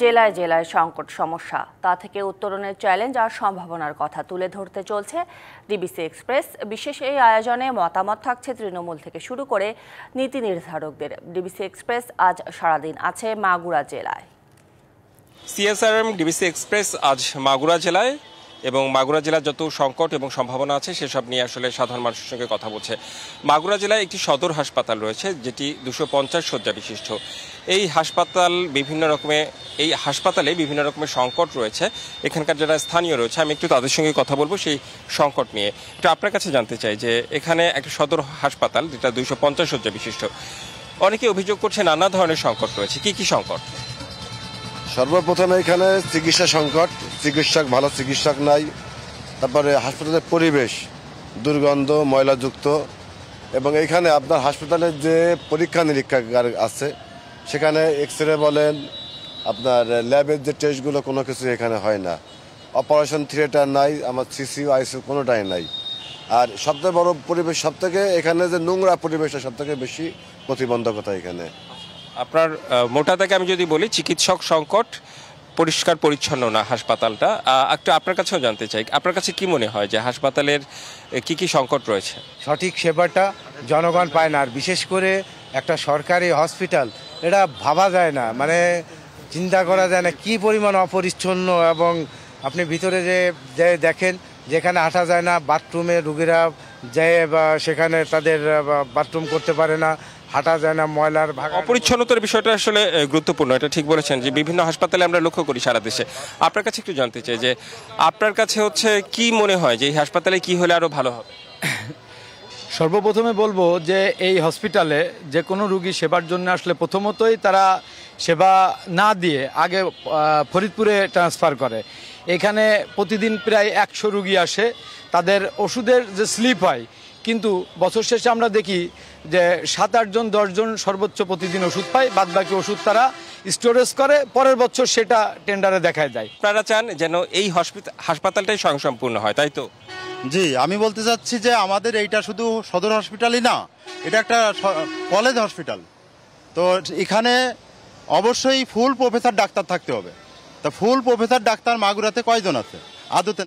জেলায় জেলায় সংকট সমস্যা, তা থেকে উত্তরণের চ্যালেঞ্জ আর সম্ভাবনার কথা তুলে ধরতে চলছে ডিবিসি এক্সপ্রেস। বিশেষ এই আয়োজনে মতামত থাকছে তৃণমূল থেকে শুরু করে নীতি নির্ধারকদের। ডিবিসি এক্সপ্রেস আজ সারাদিন আছে মাগুরা জেলায়। সিএসআরএম ডিবিসি এক্সপ্রেস আজ মাগুরা জেলায় এবং মাগুরা জেলার যত সংকট এবং সম্ভাবনা আছে সেসব নিয়ে আসলে সাধারণ মানুষের সঙ্গে কথা বলছে। মাগুরা জেলায় একটি সদর হাসপাতাল রয়েছে যেটি 250 শয্যা বিশিষ্ট। এই হাসপাতালে বিভিন্ন রকমের সংকট রয়েছে। এখানকার যারা স্থানীয় রয়েছে আমি একটু তাদের সঙ্গে কথা বলবো সেই সংকট নিয়ে। একটু আপনার কাছে জানতে চাই যে এখানে একটা সদর হাসপাতাল যেটা 250 শয্যা বিশিষ্ট, অনেকে অভিযোগ করছে নানা ধরনের সংকট রয়েছে। কি কি সংকট? সর্বপ্রথমে এখানে চিকিৎসা সংকট, ভালো চিকিৎসক নাই। তারপরে হাসপাতালের পরিবেশ দুর্গন্ধ, ময়লাযুক্ত, এবং এখানে আপনার হাসপাতালের যে পরীক্ষা নিরীক্ষাগার আছে সেখানে এক্সরে বলেন, আপনার ল্যাবের যে টেস্টগুলো কোনো কিছু এখানে হয় না। অপারেশন থিয়েটার নাই, আমার সিসিউ আইসিউ কোনোটাই নাই। আর সবথেকে বড় পরিবেশ, সবথেকে এখানে যে নোংরা পরিবেশটা সবথেকে বেশি প্রতিবন্ধকতা এখানে। আপনার মোটা থেকে আমি যদি বলি চিকিৎসক সংকট, পরিষ্কার পরিচ্ছন্ন না হাসপাতালটা। একটু আপনার কাছেও জানতে চাই, আপনার কাছে কি মনে হয় যে হাসপাতালের কি কি সংকট রয়েছে? সঠিক সেবাটা জনগণ পায় না, আর বিশেষ করে একটা সরকারি হসপিটাল, এটা ভাবা যায় না, মানে চিন্তা করা যায় না কি পরিমাণ অপরিচ্ছন্ন। এবং আপনি ভিতরে যে দেখেন যেখানে হাঁটা যায় না, বাথরুমে রুগীরা যায় বা সেখানে তাদের বাথরুম করতে পারে না, হাঁটা যায় না, ময়লার ভাগ। অপরিচ্ছন্নতার বিষয়টা আসলে গুরুত্বপূর্ণ, এটা ঠিক বলেছেন যে বিভিন্ন হাসপাতালে আমরা লক্ষ্য করি সারা দেশে। আপনার কাছে একটু জানতে চাই যে আপনার কাছে কি মনে হয় যে এই হাসপাতালে কি হলে আরো ভালো হবে? সর্বপ্রথমে বলবো যে এই হসপিটালে যে কোনো রুগী সেবার জন্য আসলে প্রথমতই তারা সেবা না দিয়ে আগে ফরিদপুরে ট্রান্সফার করে। এখানে প্রতিদিন প্রায় 100 রুগী আসে, তাদের ওষুধের যে স্লিপ হয়, কিন্তু বছর শেষে আমরা দেখি যে 7-8 জন 10 জন সর্বোচ্চ প্রতিদিন ওষুধ পায়, বাদবাকি ওষুধ তারা স্টোরেজ করে, পরের বছর সেটা টেন্ডারে দেখায় যায়। আপনারা চান যেন এই হাসপাতালটাই স্বয়ংসম্পূর্ণ হয়, তাই তো? জি, আমি বলতে চাচ্ছি যে আমাদের এইটা শুধু সদর হসপিটালই না, এটা একটা কলেজ হসপিটাল। তো এখানে অবশ্যই ফুল প্রফেসর ডাক্তার থাকতে হবে। তা ফুল প্রফেসর ডাক্তার মাগুরাতে কয়জন আছে আদতে?